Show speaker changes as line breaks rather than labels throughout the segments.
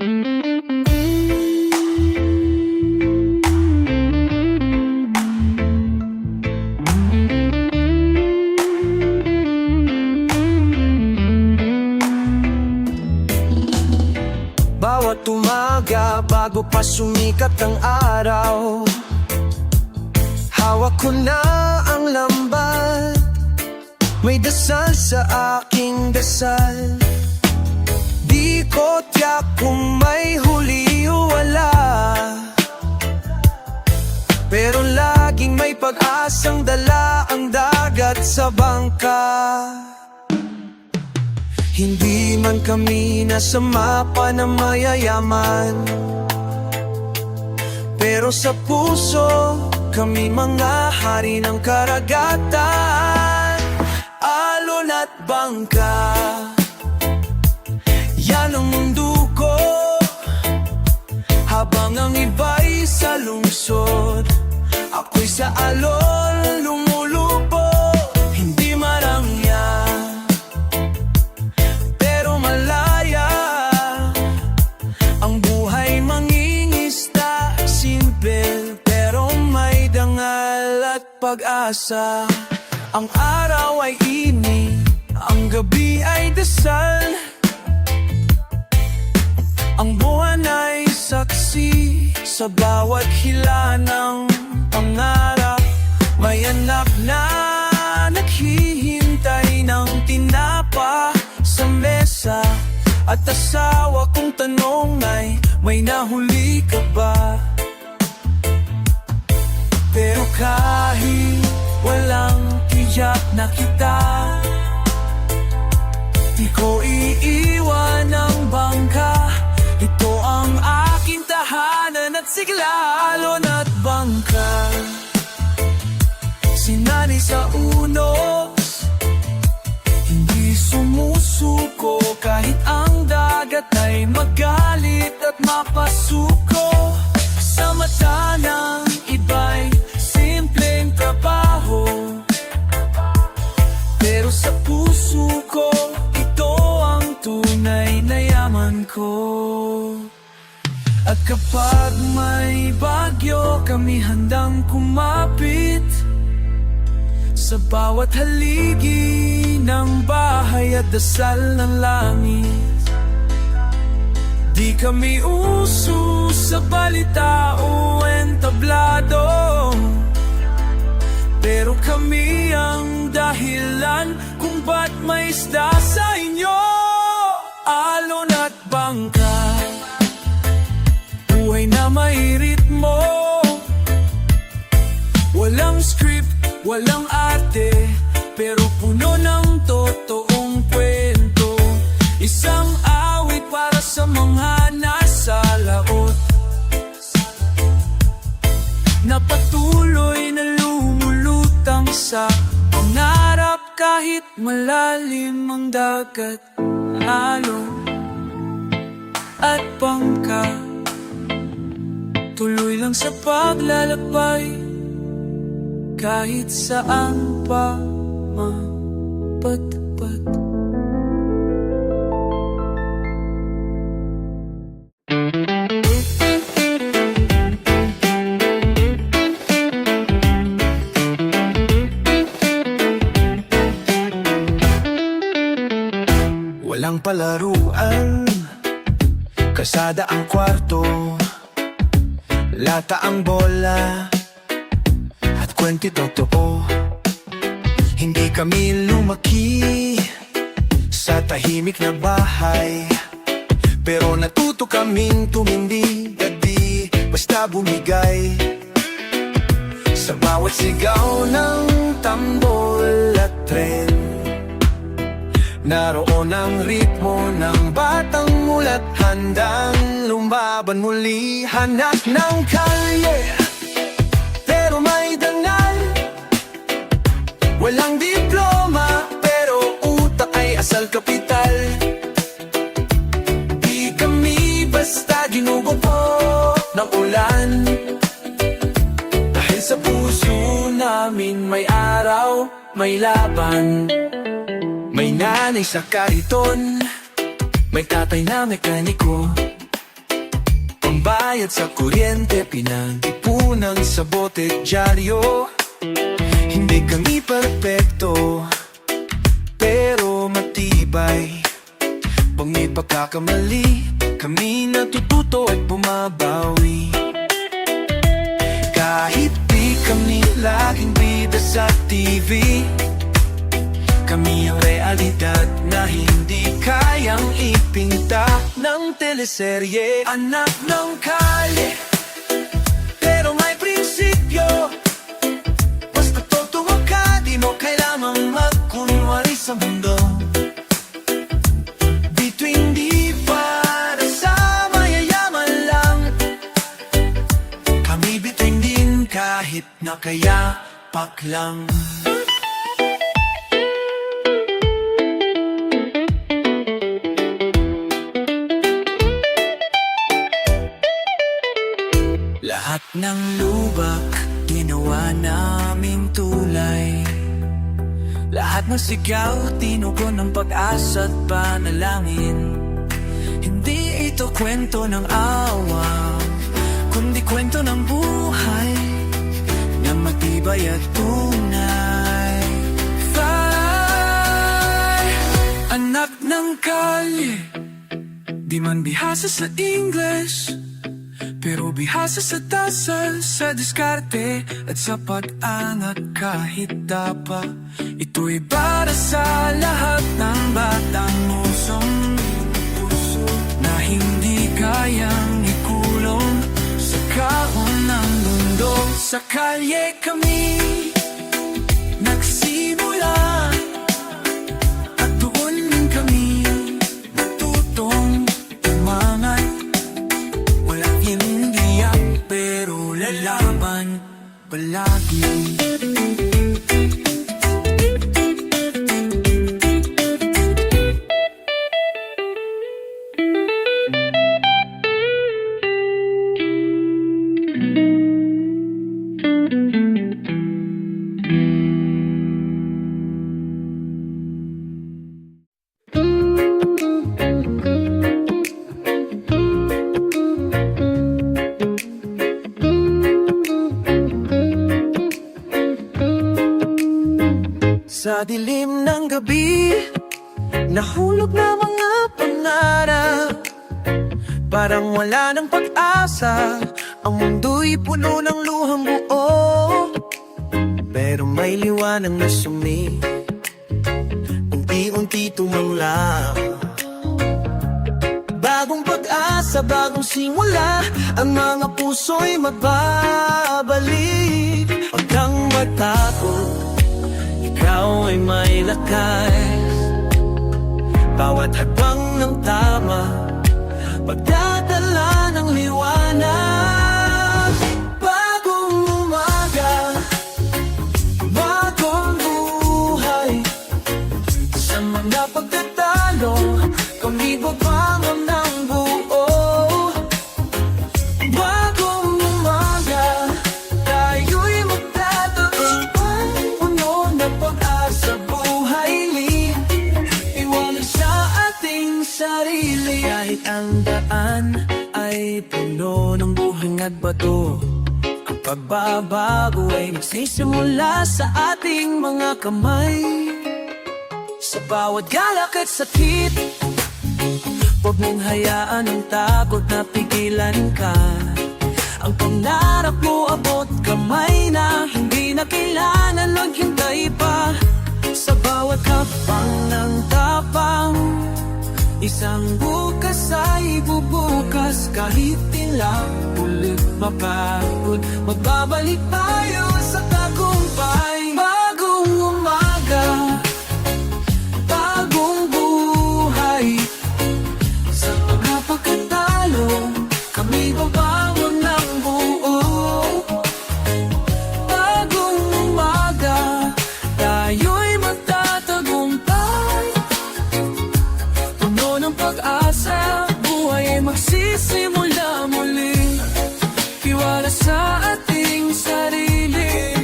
Bawat umaga bago pa sumikat ang araw, hawak ko na ang lambat, may dasal sa aking dasal. Di ko tiyak kung may huli o wala, pero laging may pag-asang dala ang dagat sa bangka. Hindi man kami nasa mapa na mayayaman, pero sa puso kami mga hari ng karagatan. Alon at bangka, yan ang mundo ko. Habang ang iba'y sa lungsod, ako'y sa alon lumulupo. Hindi marangya, pero malaya ang buhay mangingisda. Simple pero may dangal at pag-asa. Ang araw ay init, ang gabi ay dasal, ang buwan ay saksi sa bawat hila ng pangarap. May anak na naghihintay ng tinapa sa mesa, at asawa kong tanong ay, may nahuli ka ba? Pero kahit walang tiyak na kita, di ko iiwan ang bangka. Ito ang aking tahanan at sigla. Alon at bangka, sinani sa unos, hindi sumusuko kahit ang dagat ay magalit at mapasuko. Sa mata ng iba'y simpleng trabaho, pero sa puso ko ito ang tunay na yaman ko. At kapag may bagyo, kami handang kumapit sa bawat haligi ng bahay at dasal ng langit. Di kami uso sa balita o entablado, pero kami ang dahilan kung ba't may isda sa inyo. Alon at bangka, buhay na may ritmo, walang script, walang arte, pero puno ng totoong kwento. Isang awit para sa mga nasa laot, na patuloy na lumulutang sa pangarap kahit malalim ang dagat. Alon at bangka, tuloy lang sa paglalakbay kahit saan pa mapadpad. Walang palaruan, kasada ang kwarto, lata ang bola, at kwenti totoo. Hindi kami lumaki sa tahimik na bahay, pero natuto kaming tumindi at di basta bumigay. Sa bawat sigaw ng tambol at tren, naroon ang ritmo ng batang mulat, handang lumaban muli. Hanap ng kalye, pero may dangal, walang diploma, pero utak ay asal kapital. Di kami basta ginugupo ng ulan, dahil sa puso namin may araw, may laban. May nanay sa kariton, may tatay na mekaniko, bayad sa kuryente, pinag-ipunan sa bote dyaryo. Hindi kami perpekto, pero matibay. Pag may pagkakamali, kami natututo at bumabawi. Kahit di kami laging bida sa TV, kami ang realidad na hindi kayang ipinta ng teleserye. Anak ng kalye, pero may prinsipyo. Basta totoo ka, di mo kailangang magkunwari sa mundo. Between di para sa mayayaman lang, kami between din kahit nakayapak lang. Lahat ng lubak, ginawa naming tulay. Lahat ng sigaw, tinugon ng pag-asa at panalangin. Hindi ito kwento ng awa, kundi kwento ng buhay na matibay at tunay. Fire, anak ng kalye, di man bihasa sa English, pero bihasa sa dasal, sa diskarte at sa pag-angat kahit dapa. Ito'y para sa lahat ng batang musong puso na hindi kayang ikulong sa kahon ng mundo. Sa kalye kami nagsimula, at doon din kami natutong umangat. Walang hindiyak, pero lalaban palagi. Sa dilim ng gabi, nahulog na mga pangarap. Parang wala ng pag-asa, ang mundo'y puno ng luhang buo. Pero may liwanag na sumi, unti-unti tumangla. Bagong pag-asa, bagong simula, ang mga puso'y magbabalik. Huwag kang matakot, ikaw ay may lakas. Bawat hakbang ng tama, pagdadala ng liwanag. Bagong umaga, bagong buhay. Sa mga pagtatalo, kami babangon ng buo. Bagong umaga, tayo'y magtatagumpay. Puno ng pag-asa, buhay li, iwanan sa ating sarili. Kahit ang daan ay puno ng buhang at bato, ang pagbabago ay magsisimula sa ating mga kamay. Sa bawat galak at sakit, huwag mong hayaan ang takot na pigilan ka. Ang pangarap mo abot kamay na, hindi na kailangan maghintay pa. Sa bawat hakbang ng tapang, isang bukas ay bubukas. Kahit tila ulit mapagod, magbabalik tayo sa tagumpay. Bagong umaga, bagong buhay. Sa mga pagkatalo, kami babangon ng buo. Bagong umaga, tayo'y magtatagumpay. Puno ng pag-asa, buhay ay magsisimula muli. Tiwala sa ating sarili.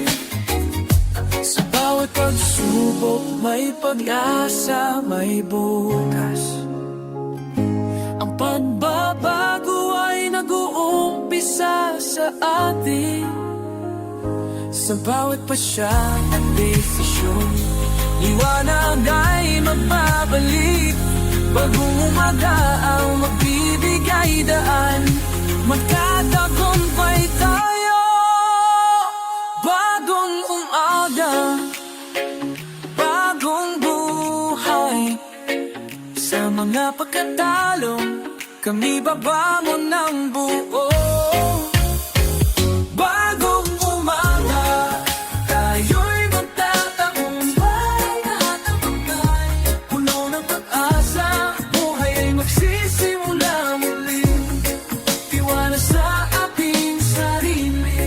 Sa bawat pagsubok, may pag-asa, may bukas. Ang pagbabago ay nag-uumpisaw. sa atin. Sa bawat pasya at desisyon, liwanag ay magbabalik. Bagong umaga ang magbibigay daan, magtatagumpay tayo. Bagong umaga, bagong buhay. Sa mga pagkatalo, kami babangon ng buo. Bagong umaga, tayo'y magtatagumpay. Lahat ng bagay, puno ng pag-asa. Buhay ay magsisimula muli. Tiwala sa ating sarili.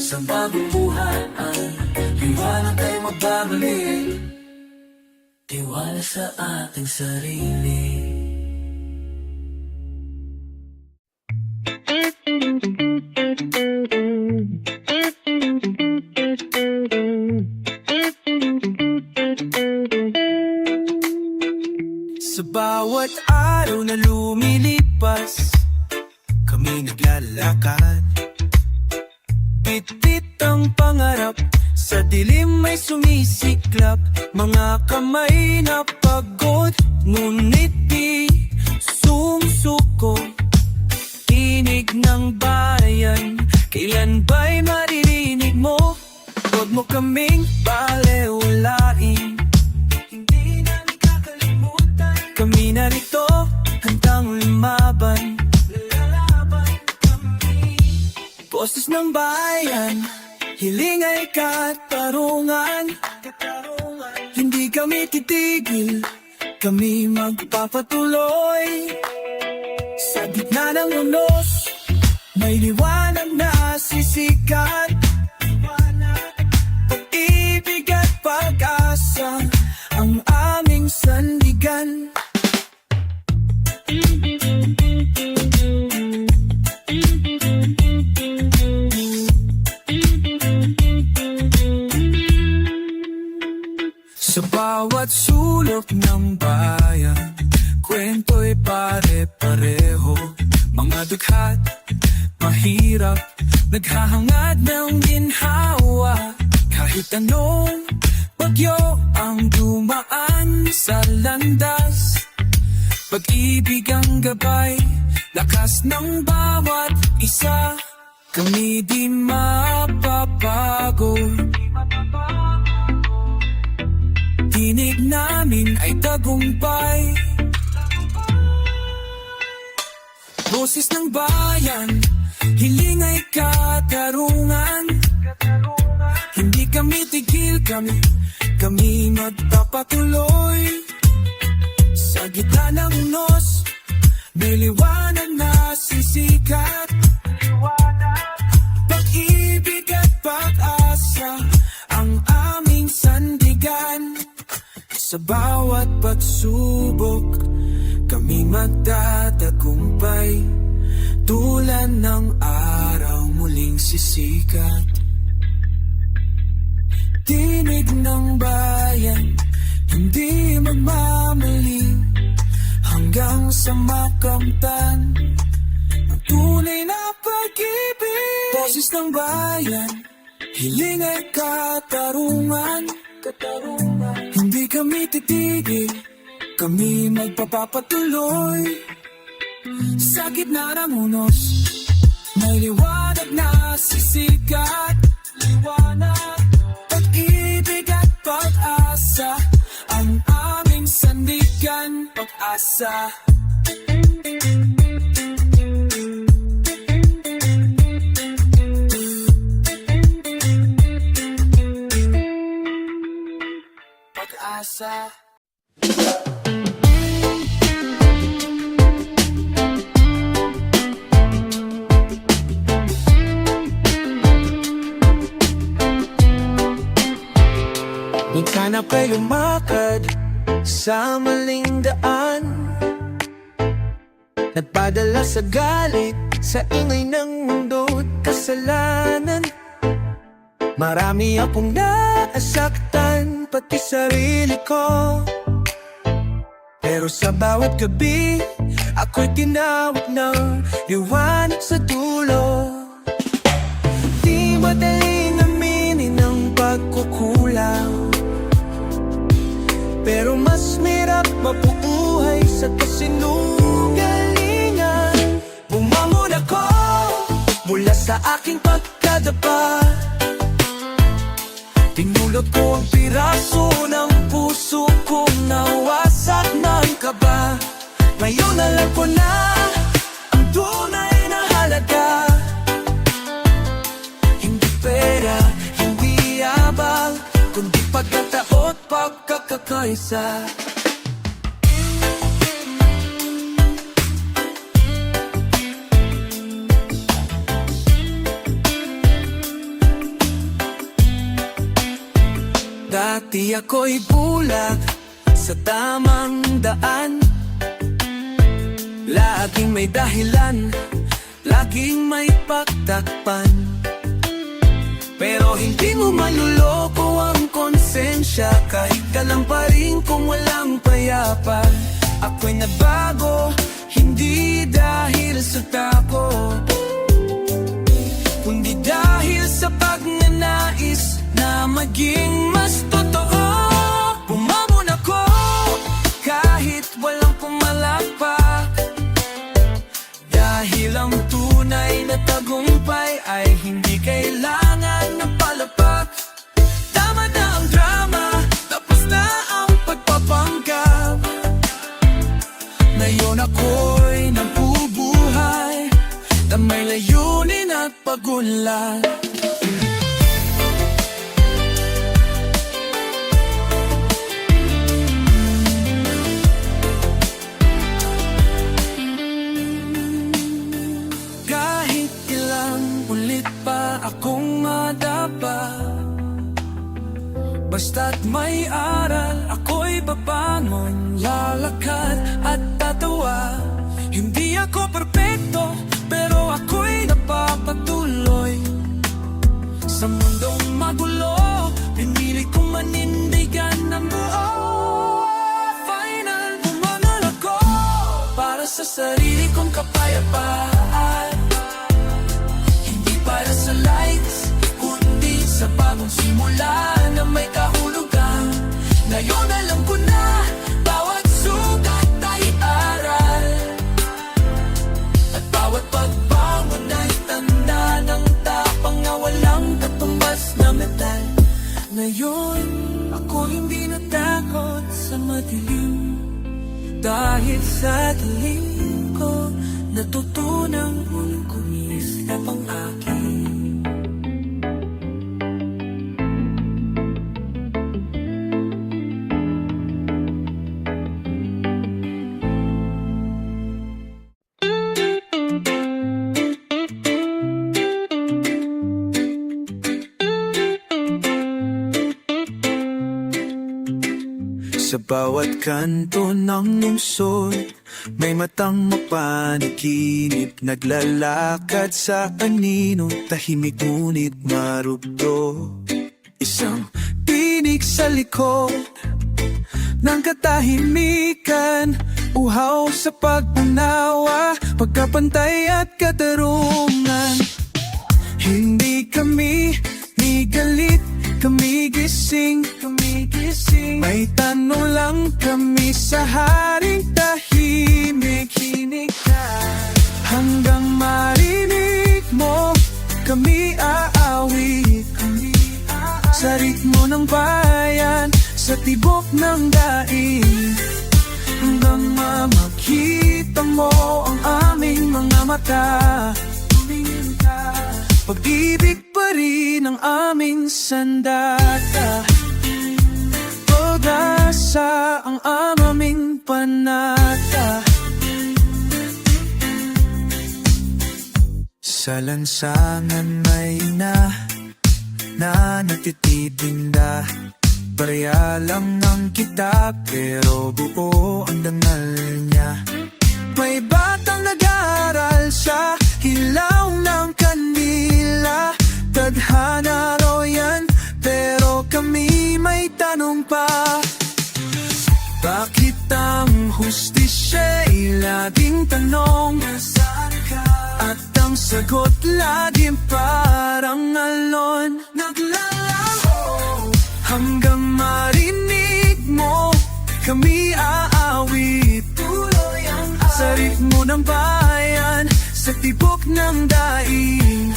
Sa bagong buhay, liwanag ay magbabalik. Tiwala sa ating sarili. Sa bawat araw na lumilipas, kami naglalakad. Bit-bit ang pangarap, sa dilim may sumisiklap. Mga kamay na pagod, ngunit di sumusuko. Tinig ng bayan, kailan ba'y maririnig mo? Huwag mo kaming balewalain, hindi namin kakalimutan. Kami narito, handang lumaban. Lalaban kami. Boses ng bayan, hiling ay katarungan. Hindi kami titigil, kami magpapatuloy. Sa gitna ng unos, may liwanag na sisikat. Pag-ibig at pag-asa ang aming sandigan. Sa bawat sulok ng bayan, kwento'y pare-pareho. Mga dughat, mahirap, naghahangad ng ginhawa. Kahit anong bagyo ang dumaan sa landas, pag-ibig ang gabay, lakas ng bawat isa. Kami di mapapago, tinig namin ay tagumpay. Boses ng bayan, hiling ay katarungan. Hindi kami tigil, kami magpapatuloy. Sa gitna ng unos, may liwanag na sisikat. Pag-ibig at pag-asa ang aming sandigan. Sa bawat pagsubok, kami magtatagumpay. Tulad ng araw muling sisikat. Tinig ng bayan, hindi magmamaling. Hanggang sa makamtan ang tunay na pag-ibig. Boses ng bayan, hiling ay katarungan. Hindi kami titigil, kami magpapatuloy. Sa gitna ng unos, may liwanag na sisikat. Liwanag, pag-ibig at pag-asa ang aming sandigan. Pag-asa. Pag-asa. Di ka na pa'y lumakad sa maling daan, nagpadala sa galit, sa ingay ng mundo't kasalanan. Marami akong naasaktan, pati sarili ko, Pero sa bawat gabi, ako'y tinawag ng liwanag sa dulo. Di madaling aminin ang pagkukulang, pero mas mirap mabubuhay sa kasinungalingan. Bumangon ako mula sa aking pagkadapa, pinulot ko ang piraso ng puso kong nawasak ng kaba. Ngayon alam ko na ang tunay na halaga. Hindi pera, hindi abal, kundi pagkataot, pagkakakaisa. Dati ako'y bulag sa tamang daan, laging may dahilan, laging may pagtakpan. Pero hindi mo maluloko ang konsensya, kahit ka lang pa rin kung walang payapa. Ako'y nabago, hindi dahil sa takot, kundi dahil sa pagnanais na maging mas totoo. Bumabon ako kahit walang pumalakpak, dahil ang tunay na tagumpay ay hindi kailangan ng palapak. Tama na ang drama, tapos na ang pagpapanggap. Ngayon ako'y nabubuhay na may layunin at pagunlad. Akong madapa, basta't may aral, ako'y babangon, lalakad at tatawa. Hindi ako perpekto, pero ako'y napapatuloy. Sa mundong magulo, pinili kong manindigan ng buo. Final, bumangon ako para sa sarili kong kapayapaan. Para sa likes, kundi sa bagong simula na may kahulugan. Ngayon alam ko na, bawat sugat ay aral, at bawat pagbangon ay tanda ng tapang na walang katumbas na metal. Ngayon, ako hindi natakot sa madilim, dahil sa dilim ko natutunang muling kumislap ang akin. Sa bawat kanto ng lungsod, may matang mapanaginip, naglalakad sa anino, tahimik ngunit marugdo. Isang tinig sa likod ng katahimikan, uhaw sa pag-unawa, pagkapantay at katarungan. Hindi kami ni galit, kami gising, may tanong lang kami sa haring tahimik. Hanggang marinig mo, kami aawit sa ritmo ng bayan, sa tibok ng daig. Hanggang makita mo ang aming mga mata, pag-ibig pa rin ang aming sandata, pag-asa ang aming panata. Sa lansangan may na nagtititinda, barya lang ang kita pero buo ang dangal niya. May batang nag-aaral sa hilaw ng kandila, tadhana raw yan, pero kami may tanong pa. Bakit ang hustisya'y laging tanong, nasaan ka? At ang sagot laging parang alon, naglalaho hanggang marinig mo kami aawit. Tuloy ang sa ritmo ng bayan, sa tibok ng daing,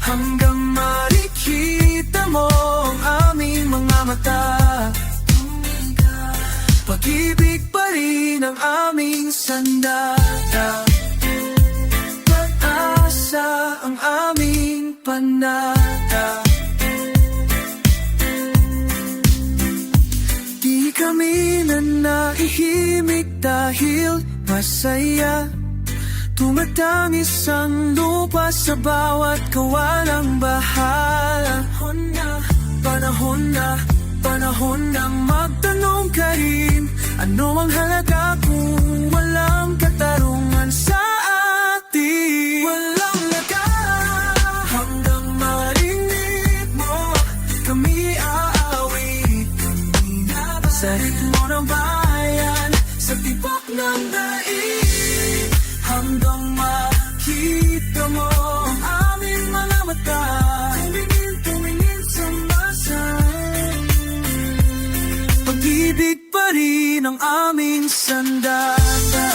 hanggang marikita mo ang aming mga mata. Pag-ibig pa rin ang aming sandata, pag-asa ang aming panata. Di kami nanahimik dahil masaya, tumatangis ang lupa sa bawat kawalang bahala. Panahon na magtanong ka rin, ano ang halaga kung walang katarungan sa atin? Walang laga hanggang marinig mo kami aawit. Sa ritmo ng bayan, sa tibok ng daig, hanggang makita mo ang aming mga mata. Tumingin sa masa, pag-ibig pa rin ang aming sandata,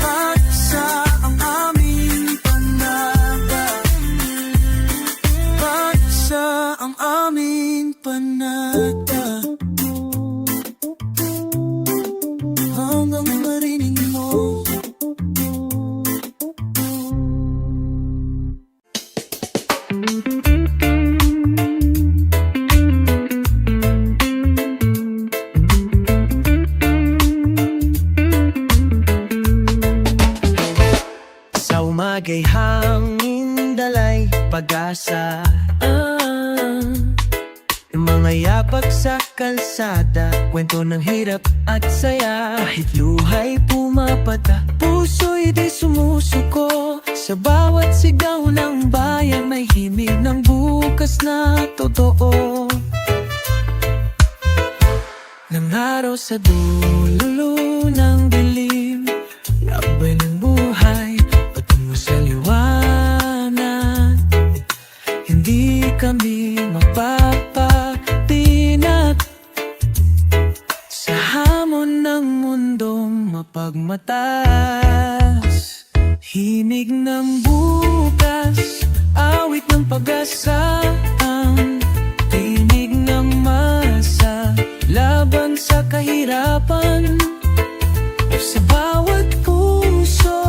pag-asa ang aming panata, pag-asa ang aming panata. Hanggang marinig mo.
Sa umaga'y hangin dalay pag-asa, mga yapak sa kalsada, kwento ng hirap at saya. Kahit luha'y pumapata, puso'y di sumusuko. Sa bawat sigaw ng bayan, may himig ng bukas na totoo. Nang araw sa dulo ng dilim, labay ng buhay patungo sa liwanag. Hindi kami mapapatinag sa hamon ng mundong mapagmatas. Himig ng bukas, awit ng pag-asa, ang tinig ng masa, laban sa kahirapan. Sa bawat puso,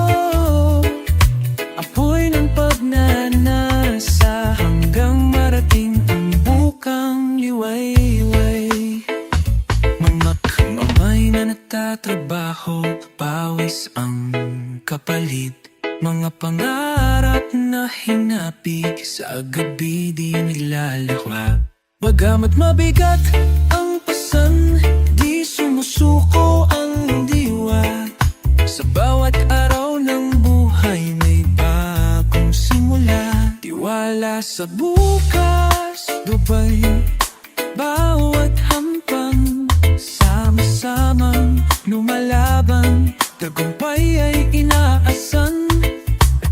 apoy ng pagnanasa, hanggang marating ang bukang liwayway. Mga kamay na natatrabaho, pawis ang kapalit. Mga pangarap na hinapik, sa gabi di naglalahwa. Bagamat mabigat ang pasan, di sumusuko ang diwa. Sa bawat araw ng buhay may bagong simula. Tiwala sa bukas, gabay bawat hampang, sama-samang lumalaban. Tagumpay ay inaasan,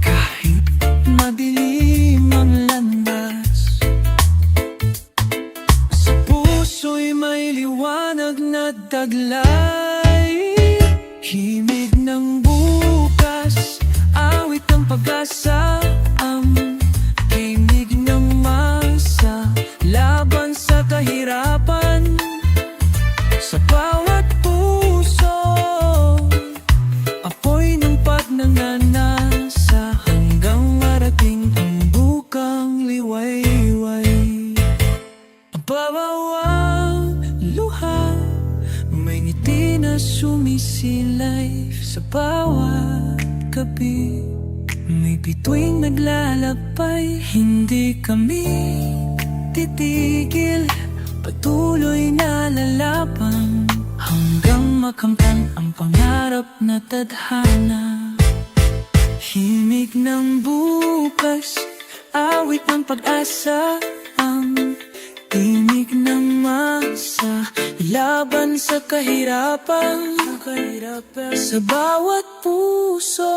kahit madilim ang landas. Sa puso'y may liwanag na taglay, himig ng bukas, awit ng pag-asa, ang tinig ng masa, laban sa kahirapan. Sa bawat puso, apoy ng pagnanasa, hanggang marating ang bukang liwayway. Ang bawawang luha, may ngiti na sumisilay. Sa bawat gabi, may bituing naglalakbay. Hindi kami titigil, patuloy na lalaban, hanggang makamtan ang pangarap na tadhana. Himig ng bukas, awit ng pag-asa, ang tinig ng umasa, laban sa kahirapan, sa bawat puso.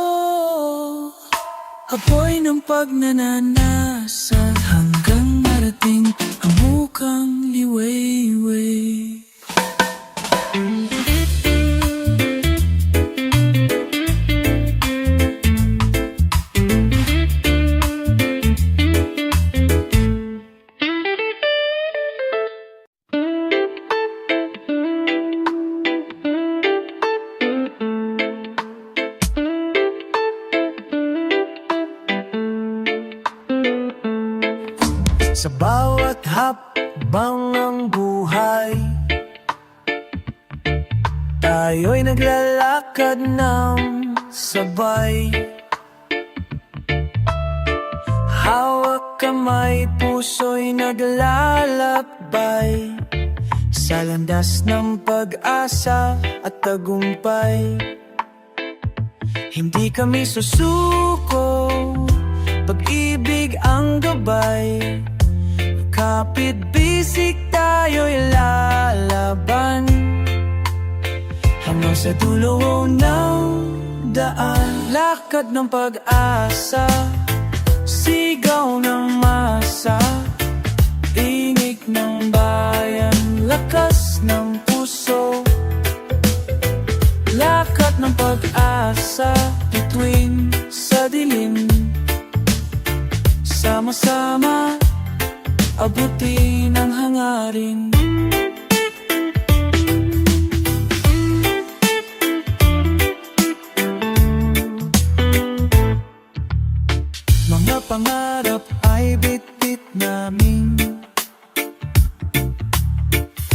Apoy ng pagnanasa, hanggang marating ang bukang liwayway. Sa bawat hakbang ng buhay, tayo'y naglalakad ng sabay. Hawak kamay, puso'y naglalakbay sa landas ng pag-asa at tagumpay. Hindi kami susuko, pag-ibig ang gabay. Kapit bisig tayo'y lalaban hanggang sa dulo ng daan. Lakad ng pag-asa, sigaw ng masa, tinig ng bayan, lakas ng puso. Lakad ng pag-asa, bituin sa dilim, sama-sama abutin ang hangarin. Mga pangarap ay bit-bit namin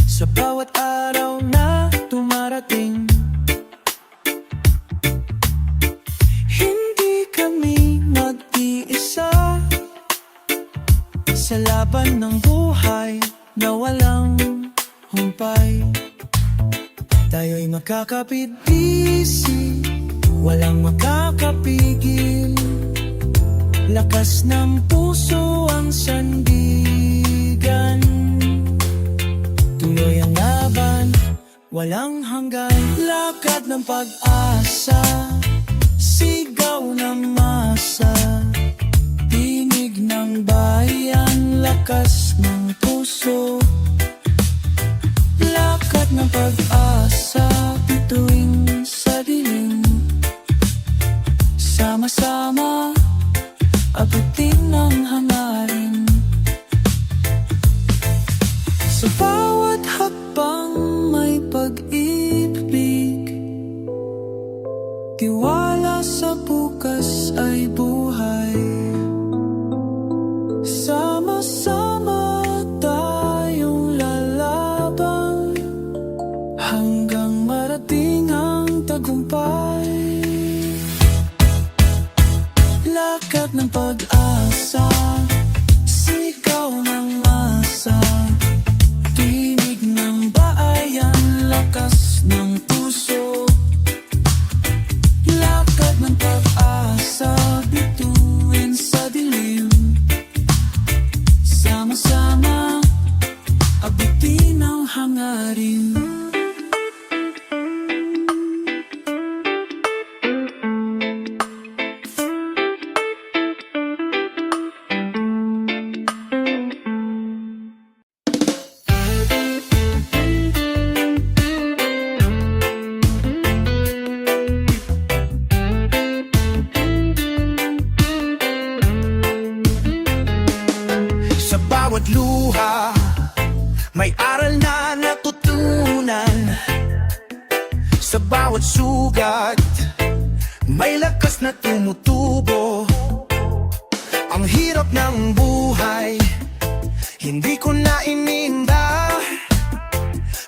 sa bawat araw na tumarating. Hindi kami mag-iisa sa laban ng buhay na walang humpay. Tayo'y makakapit-bisig, walang makakapigil. Lakas ng puso ang sandigan, tuloy ang laban, walang hanggan. Lakad ng pag-asa, sigaw ng masa, tinig ng bayan, lakas ng puso. Lakad ng pag-asa, bituin sa dilim, sama-sama abutin ang hangarin. Sa bawat hakbang may pag-ibig, tiwala sa bukas ay buhay. Sama-sama tayong lalaban hanggang marating ang tagumpay. Lakad ng pag-asa, sigaw ng masa, tinig ng bayan, lakas ng puso. Lakad ng pag-asa, bituin sa dilim, sama-sama abutin ang hangarin.
Sa bawat luha, may aral na natutunan. Sa bawat sugat, may lakas na tumutubo. Ang hirap ng buhay, hindi ko na ininda.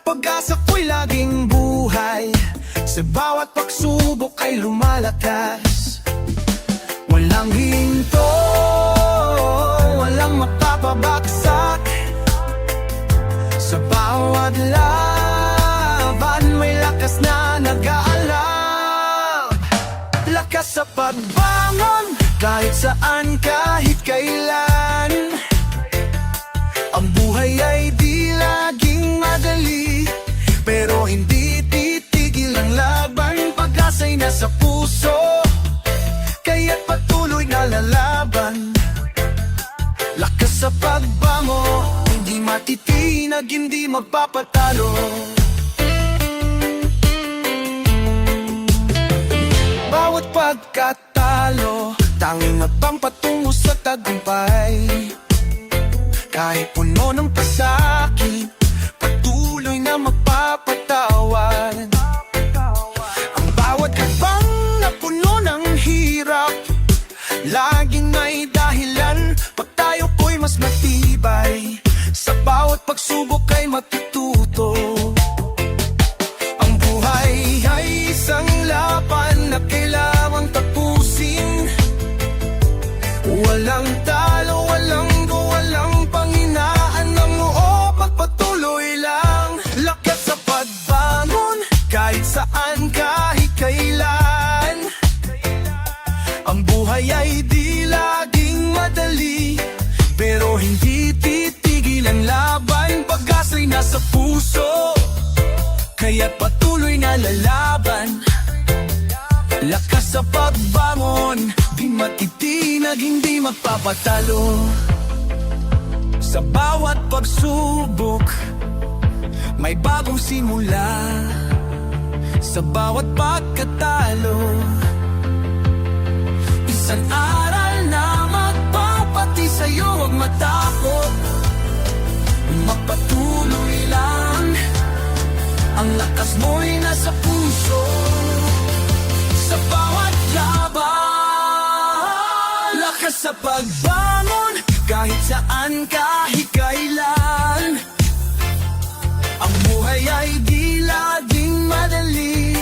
Pag-asa ko'y laging buhay, sa bawat pagsubok ay lumalakas. Walang hinto, walang mapapabagsak. Sa bawat laban, may lakas na nag-aalab. Lakas sa pagbangon, kahit saan, kahit kailan. Ang buhay ay di laging tanging abang patungo sa tagumpay. Kahit puno ng pasakit, patuloy na magpapatawad. Ang bawat habang na puno ng hirap, laging may dahilan, pag tayo po'y mas matibay. Sa bawat pagsubok ay matututo. Ang buhay ay isang laban na kailangang tapusin. Walang talo, walang panghinaan ng oo, pagpatuloy lang. Lakas sa pagbangon, kahit saan, kahit kailan. Ang buhay ay di laging madali, pero hindi titigil ang laban. Pag-asa'y nasa puso, kaya't patuloy na lalaban. Lakas sa pagbangon, di matitinag, hindi magpapatalo. Sa bawat pagsubok, may bagong simula. Sa bawat pagkatalo, isang aral na magpapati sa'yo. Huwag matakot, magpatuloy lang. Ang lakas mo'y nasa puso. Sa bawat laban, lakas sa pagbangon, kahit saan, kahit kailan. Ang buhay ay di laging madali,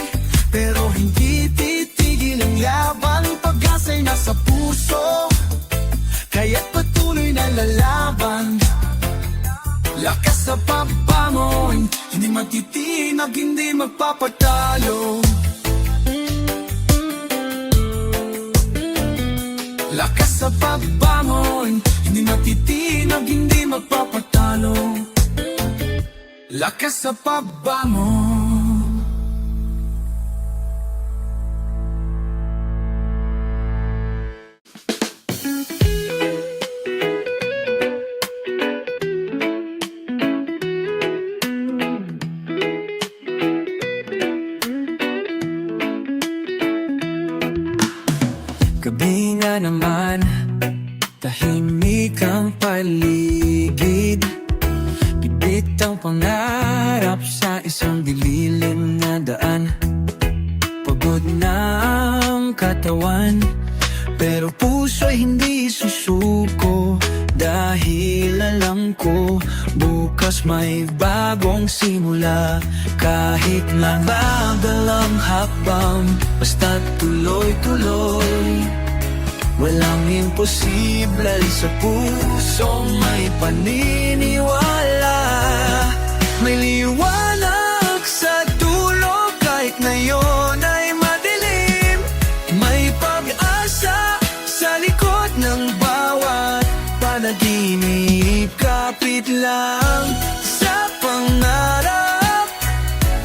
pero hindi titigil ang laban. Pag-asa'y nasa puso, kaya't patuloy na lalaban. Lakas sa pagbangon, hindi matitinag, hindi magpapatalo. Lakas sa pagbangon, hindi matitinag, hindi magpapatalo. Lakas sa pagbangon.
Gabi nga naman, tahimik ang paligid. Bibit ang pangarap sa isang dililim na daan. Pagod na ang katawan, pero puso'y hindi susuko. Dahil alam ko, bukas may bagong simula. Kahit mabagal ang hakbang, basta tuloy-tuloy. Walang imposible sa pusong may paniniwala. May liwanag sa dulo kahit ngayon ay madilim. May pag-asa sa likod ng bawat panaginip. Kapit lang sa pangarap,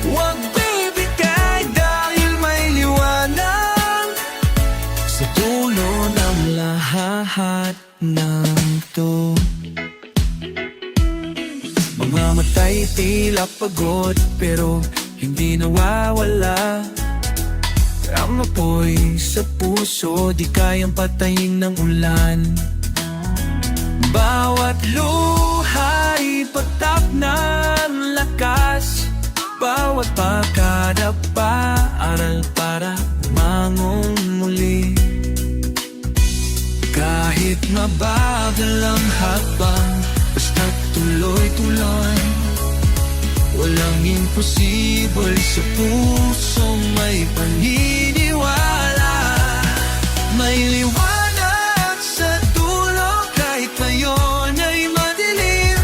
huwag bibigay dahil may liwanag sa dulo ng lahat ng to. Mga matay tila pagod, pero hindi nawawala. Ang apoy sa puso, di kayang patayin ng ulan. Bawat luha'y patak ng lakas. Bawat pagkadapa, aral para umangon muli. Kahit mabagal ang hakbang, basta tuloy-tuloy. Walang imposible sa pusong may paniniwala. May liwanag sa dulo kahit ngayon ay madilim.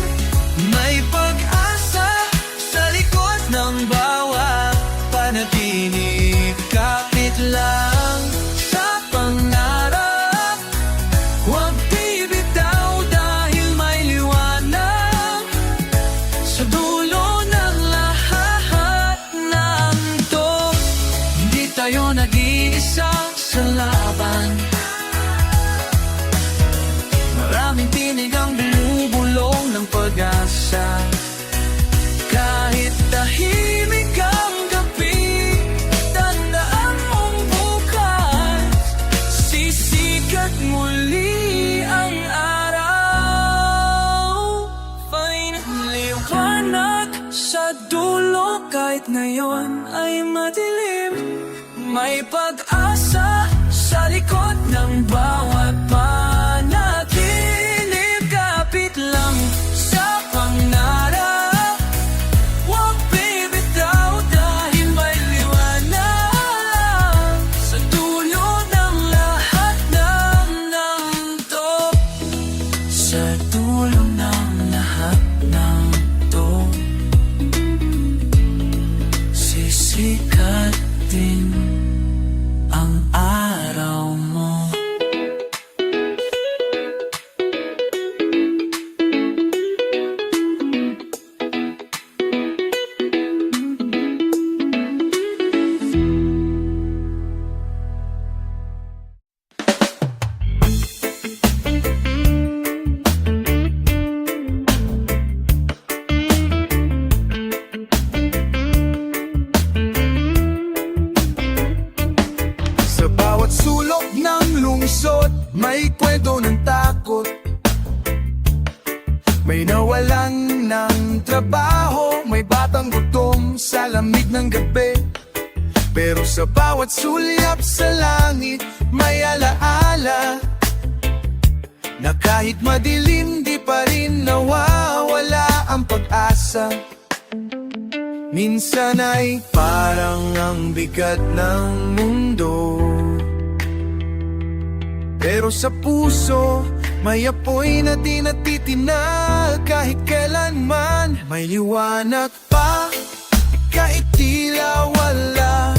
May pag-asa sa likod ng bawat panaginip. Kapit lang sa pangarap, huwag bibitaw dahil may liwanag sa dulo ng lahat ng to. Hindi tayo nag-iisa sa laban. Maraming tinig ang bumubulong ng pag-asa. Kahit tahimik ang gabi, tandaan mong bukas sisikat
ay madilim, may pag-asa sa likod ng bawat panaginip. Kapit lang sa pangarap, huwag bibitaw dahil may liwanag sa dulo ng lahat ng to. Sa dulo ng lahat ng to, sisikat din ang araw mo.
Sa bawat sulok ng lungsod, may kwento ng takot. May nawalan ng trabaho, may batang gutom sa lamig ng gabi. Pero sa bawat sulyap sa langit, may alaala na kahit madilim, di pa rin nawawala ang pag-asa. Minsan ay parang ang bigat ng mundo, pero sa puso may apoy na di natitinag. Kahit kailanman may liwanag pa, kahit tila wala.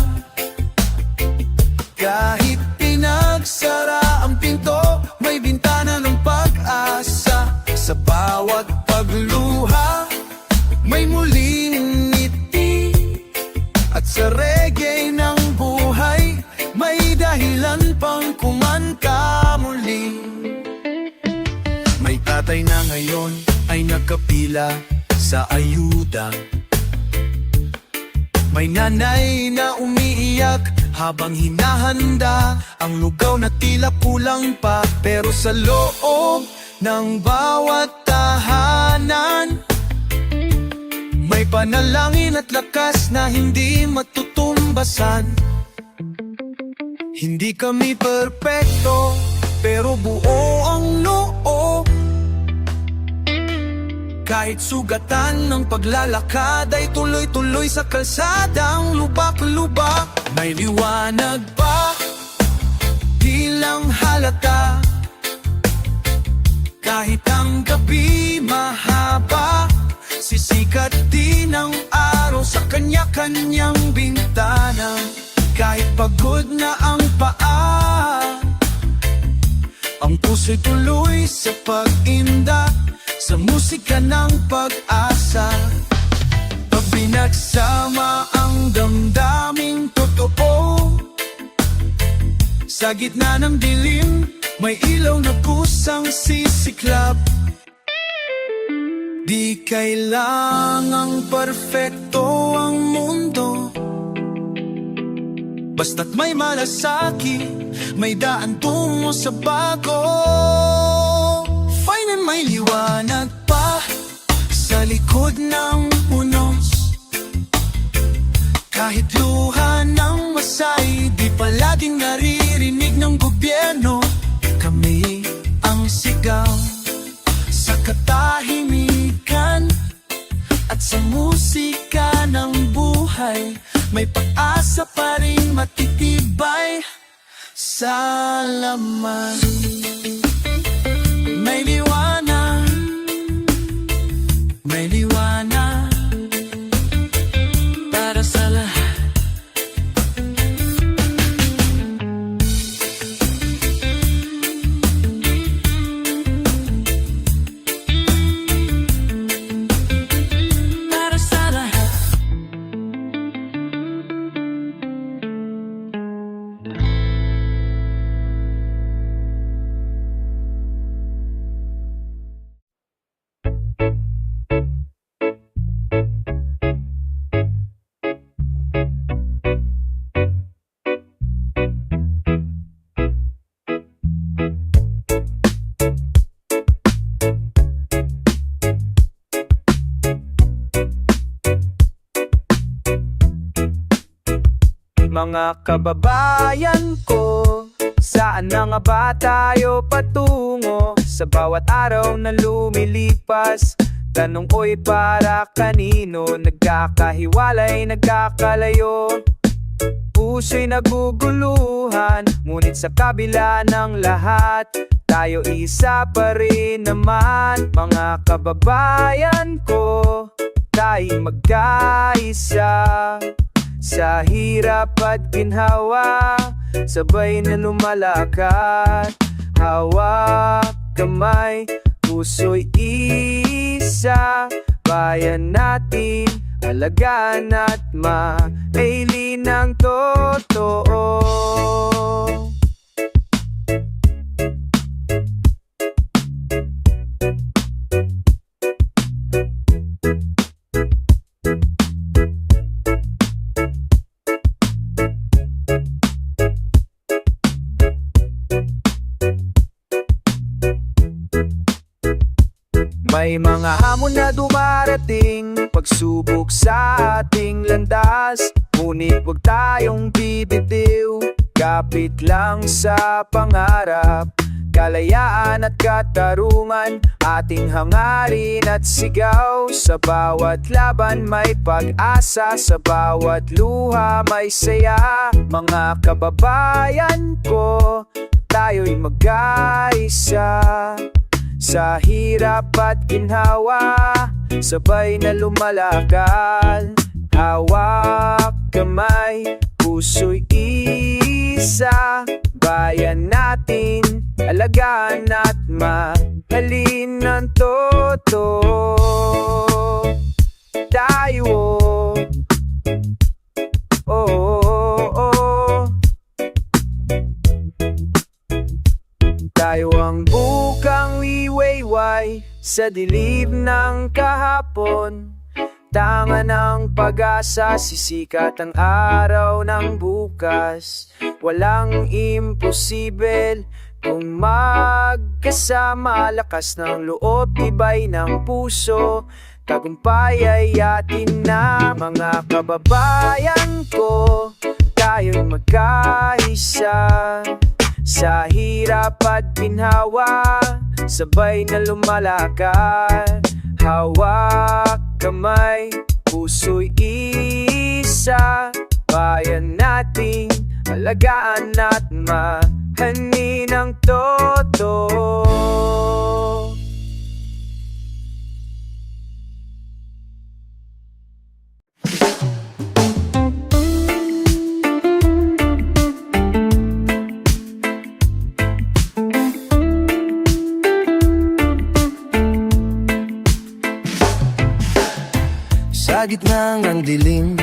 Kahit pinagsara ang pinto, may bintana ng pag-asa. Sa bawat pagluha, may muling ngiti. At sa reggae ng buhay, may dahilan pang kumanta muli. May tatay na ngayon ay nakapila sa ayuda. May nanay na umiiyak habang hinahanda ang lugaw na tila kulang pa. Pero sa loob ng bawat tahanan, may panalangin at lakas na hindi matutumbasan. Hindi kami perpekto, pero buo ang loob. Kahit sugatan ng paglalakad ay tuloy-tuloy sa kalsadang lubak-lubak. May liwanag pa, di lang halata. Kahit ang gabi mahaba, sisikat din ang araw sa kanya-kanyang bintana. Kahit pagod na ang paa, ang puso'y tuloy sa pag-inda sa musika ng pag-asa. Pag pinagsama ang damdaming totoo, sa gitna ng dilim, may ilaw na kusang sisiklab. Di kailangang perfecto ang mundo, basta't may malasakit, may daan tungo sa bago. Fine and may liwanag pa sa likod ng unos. Kahit luha ng masay, di palaging naririnig ng gobyerno. Kami ang sigaw sa katahimikan at sa musika ng buhay. May pag-asa pa rin matitibay sa laman. May liwanag, may liwanag para sa lahat. Para sa lahat.
Mga kababayan ko, saan na nga ba tayo patungo? Sa bawat araw na lumilipas, tanong ko'y para kanino? Nagkakahiwalay, nagkakalayo, puso'y naguguluhan. Ngunit sa kabila ng lahat, tayo isa pa rin naman. Mga kababayan ko, tayo'y magkaisa. Sa hirap at ginhawa, sabay na lumalakad. Hawak kamay, puso'y isa. Bayan natin, alagaan at mahalin ng totoo. May mga hamon na dumarating, pagsubok sa ating landas. Ngunit huwag tayong bibitiw, kapit lang sa pangarap. Kalayaan at katarungan, ating hangarin at sigaw. Sa bawat laban may pag-asa, sa bawat luha may saya. Mga kababayan ko, tayo'y magkaisa. Sa hirap at ginhawa, sabay na lumalakad. Hawak kamay, puso'y isa. Bayan natin, alagaan at mahalin ng totoo. Tayo, tayo ang bukang iwayway sa dilim ng kahapon. Tanga ng pag-asa, sisikat ang araw ng bukas. Walang imposible kung magkasama. Lakas ng loob, tibay ng puso, tagumpay ay atin na. Mga kababayan ko, tayo'y magkaisa. Sa hirap at ginhawa, sabay na lumalakad. Hawak kamay, puso'y isa. Bayan nating alagaan at mahalin ng totoo.
Sa gitna ng dilim,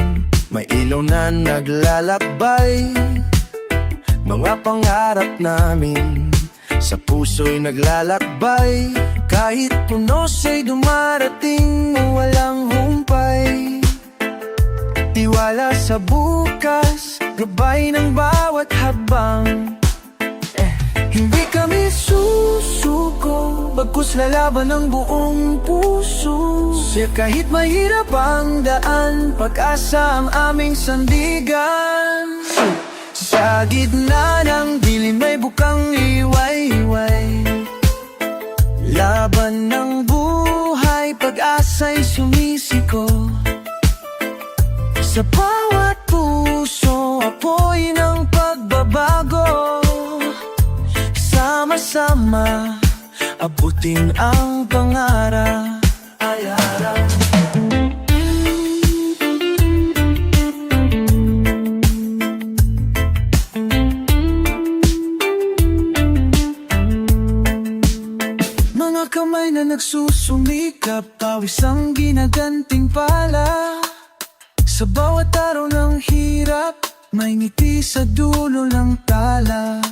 may ilaw na naglalakbay. Mga pangarap namin sa puso'y naglalakbay. Kahit punos ay dumarating, walang humpay. Tiwala sa bukas, gabay ng bawat habang. Hindi kami susuko, bagkus lalaban ng buong puso. Kahit mahirap ang daan, pag-asa ang aming sandigan. Sa gitna ng dilim may bukang iwayway. Laban ng buhay, pag-asa'y sumisiko. Sa bawat puso, apoy ng pagbabago. Sama-sama, abutin ang pangarap. Mga kamay na nagsusumikap, pawis ang ginaganting pala. Sa bawat araw ng hirap, may ngiti sa dulo ng tala.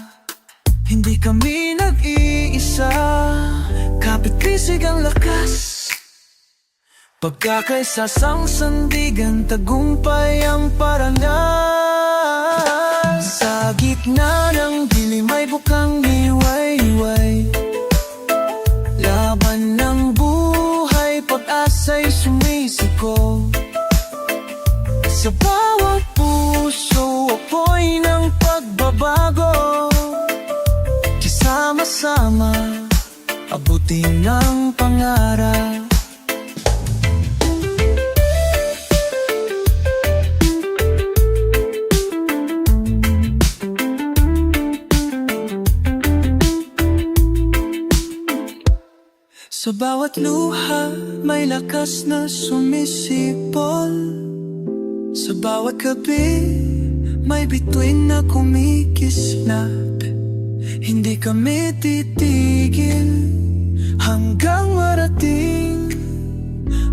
Hindi kami nag-iisa, kapit-kisig ang lakas. Pagkakaisasang sandigan, tagumpay ang paranas. Sa gitna ng dilim may bukang iwayway. Laban ng buhay, pag-asa'y sumisiko. Sa bawat puso,
Sa bawat luha, may lakas na sumisipol. Sa bawat gabi, may bituin na kumikislap. Hindi kami titigil hanggang marating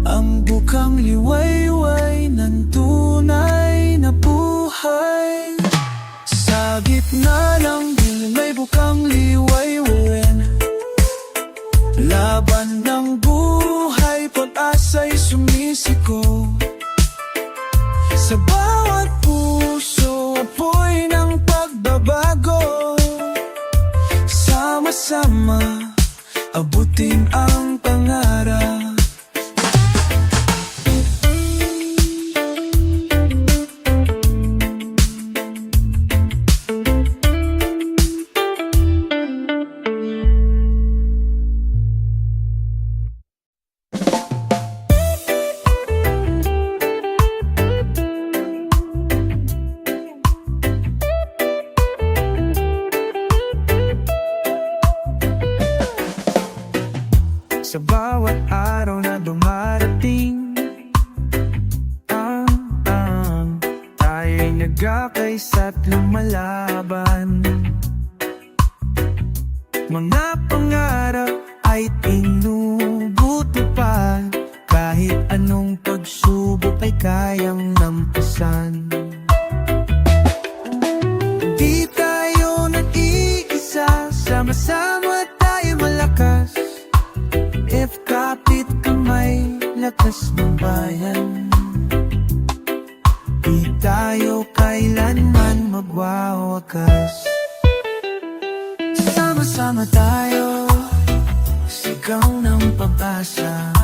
ang bukang liwayway ng tunay na buhay. Sa gitna ng dilim may bukang liwayway, laban ng buhay, pag-asa'y sumisiko. Sa bawat puso, apoy ng pagbabago. Sama-sama, abutin ang pangarap. Sa bawat araw na dumarating, tayo'y nagkakaisa't lumalaban. Mga pangarap ay tinubutupad, kahit anong pagsubok ay kayang lampasan. Di tayo nag-iisa, sama-sama tayo malakas. If kapit kamay, lakas ng bayan. Di tayo kailanman magwawakas. Sama-sama tayo, sigaw ng pag-asa.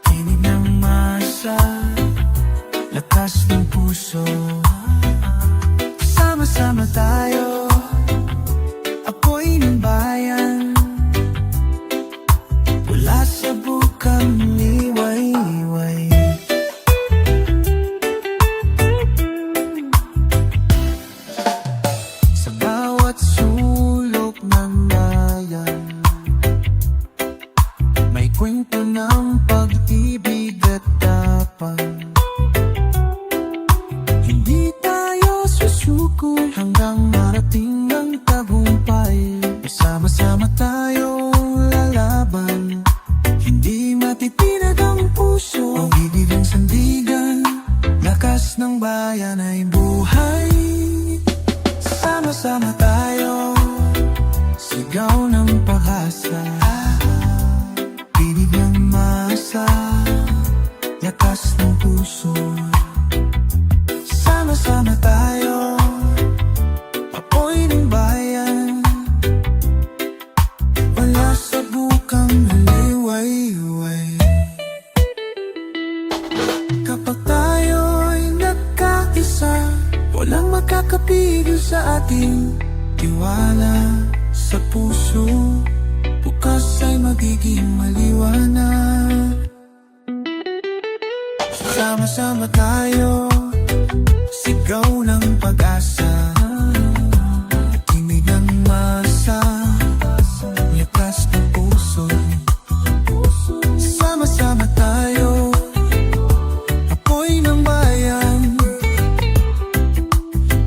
Tinig ng masa, lakas ng puso. Sama-sama tayo, apoy ng bayan. Mula sa bukang liwayway. Sa bawat sulok ng bayan, may kwento ng pag-ibig at tapang. Hindi tayo susuko hanggang marating ang tagumpay. Sama-sama tayong lalaban. Hindi matitinag ang puso, ang ibig ang sandigan. Lakas ng bayan ay buhay. Sama-sama tayo, sigaw ng pag-asa. Ibig ng masa, lakas ng puso. Sama-sama tayo, apoy ng bayan. Wala sa bukang liwayway. Kapag tayo'y nagkaisa, walang makakapigil sa ating tiwala. Sa puso, bukas ay magiging maliwanag. Sama-sama tayo, sigaw ng pag-asa. Tinig ng masa, lakas ng puso. Sama-sama tayo, apoy ng bayan.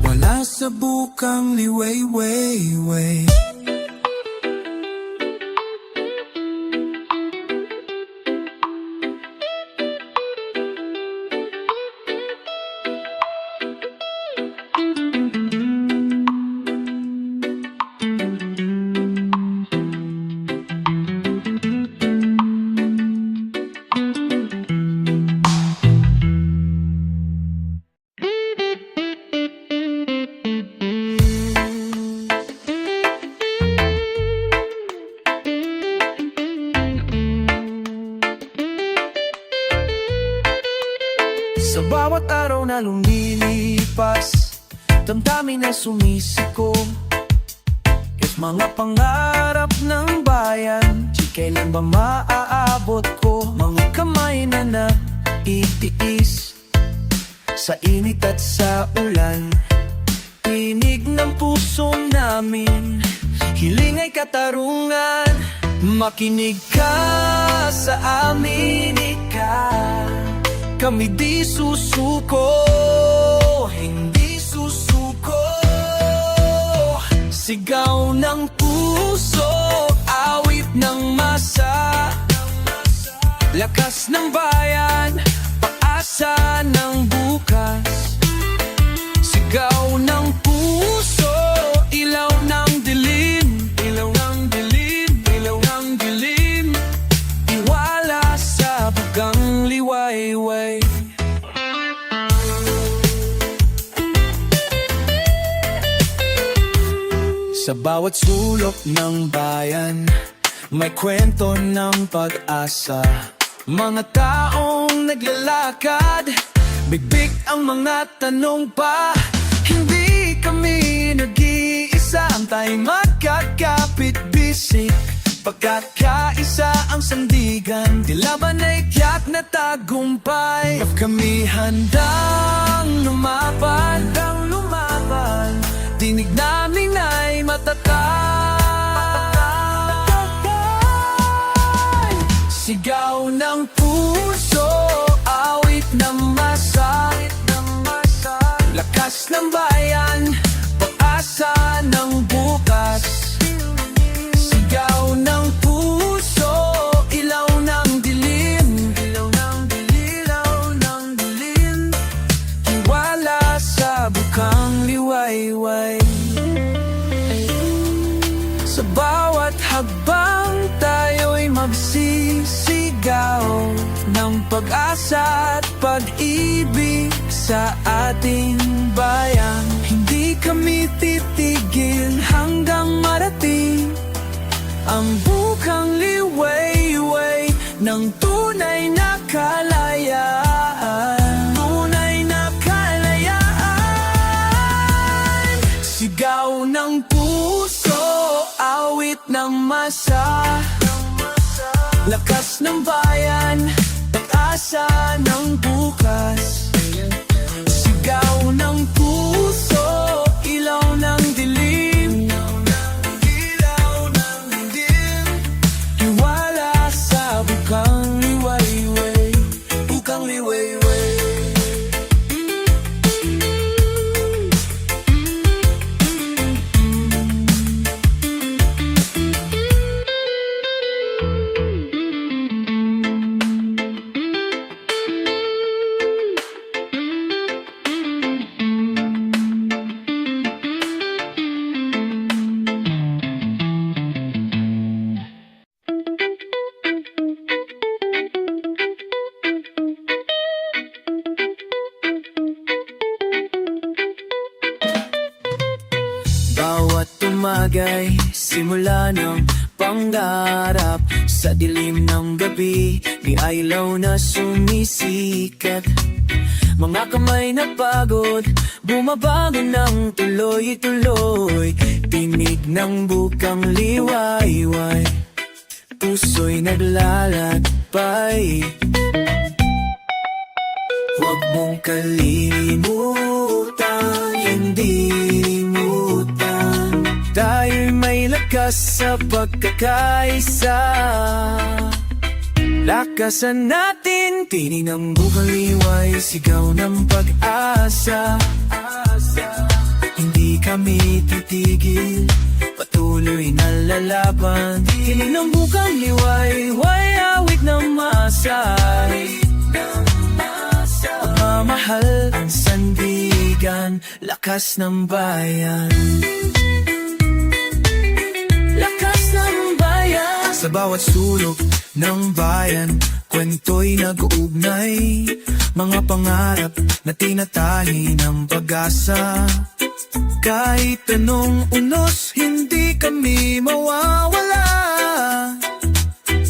Wala sa bukang liwayway. Sa bawat araw na lumilipas, damdamin na sumisiko. Kahit mga pangarap ng bayan, di kailan ba maaabot ko? Mga kamay na naitiis sa init at sa ulan. Tinig ng puso namin, hiling ay katarungan. Makinig ka sa amin, kami di susuko, hindi susuko. Sigaw ng puso, awit ng masa, lakas ng bayan, pag-asa ng bukas. Sigaw ng puso, ilaw ng dilim, ilaw ng dilim, ilaw ng dilim. Tiwala sa bugang liwayway. Sa bawat sulok ng bayan, may kwento ng pag-asa. Mga taong naglalakad, bigbig ang mga tanong pa. Hindi kami nag-iisa, tayo magkakapit-bisik. Pagkat kaisa ang sandigan, di laban ay tiyak na tagumpay. Kami handang lumaban, dinig namin ay matatag. Sigaw ng puso, awit ng masa, lakas ng bayan, pag-asa ng bukas. Sigaw ng puso, ilaw ng dilim, ilaw ng dilim, ilaw ng dilim. Tiwala sa bukang liwayway. Sa bawat hagbang tayo'y magsisigaw ng pag-asa at pag-ibig sa ating bayan. Hindi kami titigil hanggang marating ang bukang liwayway ng tunay na kalayaan. Tunay na kalayaan. Sigaw ng puso, awit ng masa, lakas ng bayan, pag-asa ng bukas. Sigaw ng puso, ilaw ng dilim, ilaw ng dilim. Tiwala sa bukang liwayway, bukang liwayway. Bawat umagay, simula ng pangarap. Sa dilim ng gabi, may ilaw na sumisikat. Mga kamay na pagod, bumabago ng tuloy-tuloy. Tinig ng bukang liwayway, puso'y naglalakbay. Huwag mong kalimutan, hindi limutan. Tayo'y may lakas sa pagkakaisa. Lakasan natin, tinig ng bukang liwayway, sigaw ng pag-asa. Hindi kami titigil, patuloy na lalaban. Tinig ng bukang liwayway, awit ng masay. Pagmamahal ang sandigan, lakas ng bayan. Lakas ng bayan. Sa bawat sulok ng bayan, kwento'y nag-uugnay. Mga pangarap na tinatali ng pag-asa. Kahit anong unos, hindi kami mawawala.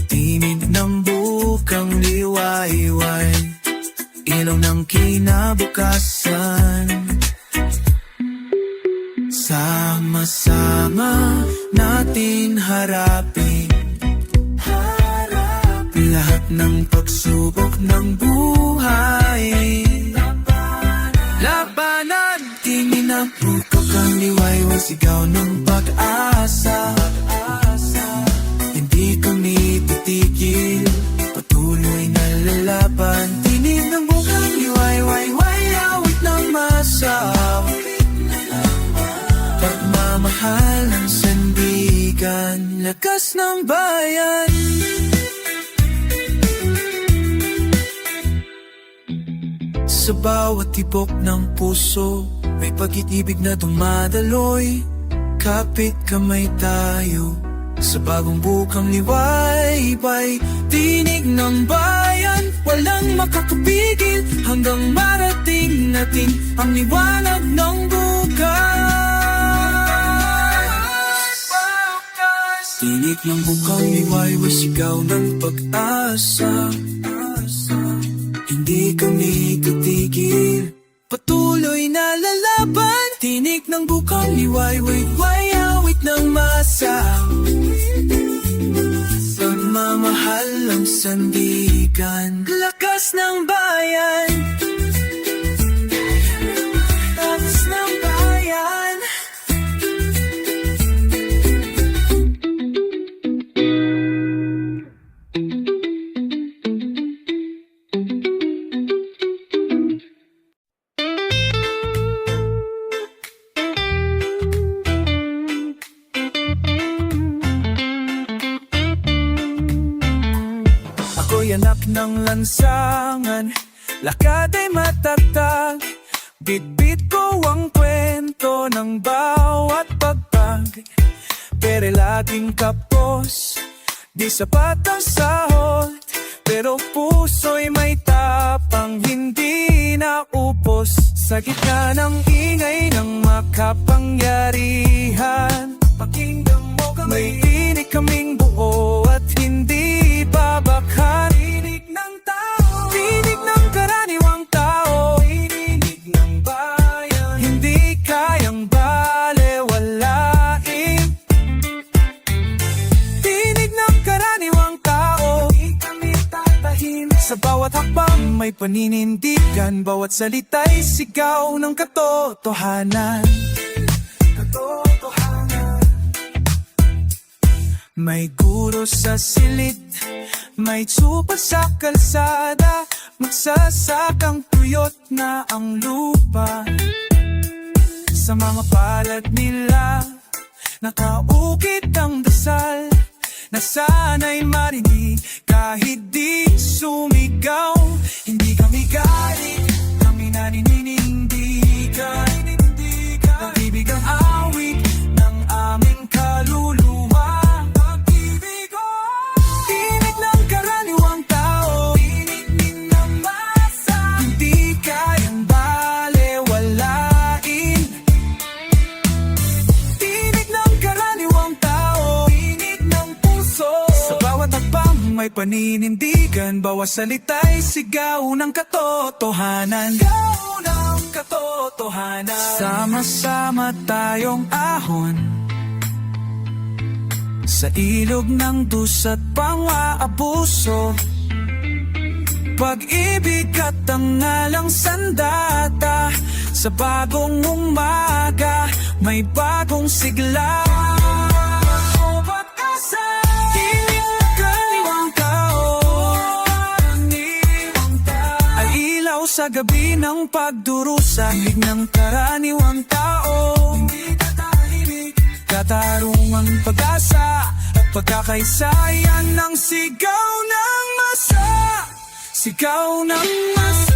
Tinig ng bukang liwayway, ilaw ng kinabukasan. Sama-sama natin harapin lahat ng pagsubok ng buhay. Labanan, tingin ang bukang liwayway, sigaw ng pag-asa. Hindi sandigan, lakas ng bayan. Sa bawat tibok ng puso, may pag-ibig na dumadaloy. Kapit kamay tayo, sa bagong bukang liwayway. Tinig ng bayan, walang makakapigil, hanggang marating natin ang liwanag ng bukas. Tinig ng bukang liwayway, sigaw ng pag-asa. Hindi kami titigil, patuloy na lalaban. Tinig ng bukang liwayway, awit ng masa. Pagmamahal ang sandigan, lakas ng bayan. Lakas ng bayan. Ako'y anak ng lansangan, lakad ay matatag. Bitbit ko ang kwento ng bawat pagpag. Pero laging kapos, di sapat ang sahod. Pero puso'y may tapang, hindi naupos. Sa gitna ng ingay ng makapangyarihan, pakinggan mo kami, may tinig kaming buo at hindi babakhan. Tinig ng tao, tinig ng karaniwang tao, tinig ng bayan, hindi kayang balewalain. Tinig ng karaniwang tao, di kami tatahin. Sa bawat hakbang may paninindigan, bawat salita'y sigaw ng katotohanan. Katotohanan. May guro sa silid, may tsupa sa kalsada, magsasakang tuyot na ang lupa. Sa mga palad nila, nakaukit ang dasal, na sana'y marinig kahit di sumigaw. Hindi kami galit, kami naninindigan. Pag-ibig ang awit ng aming kaluluwa. Pag-ibig ko, tinig ng karaniwang tao, tinig din ng masa, hindi kayang balewalain. Tinig ng karaniwang tao, tinig ng puso. Sa bawat hakbang may paninindigan, bawat salita'y sigaw ng katotohanan. Sigaw ng katotohanan. Sama-sama tayong ahon sa ilog ng dusa't pang-aabuso. Pag-ibig at tangalang sandata, sa bagong umaga may bagong sigla. O pag-asa, tinig ng karaniwang tao, ay ilaw sa gabi ng pagdurusa. Tinig ng karaniwang tao, hindi tatahimik, katarungang pag-asa at pagkakaisayan ng sigaw ng masa. Sigaw ng masa.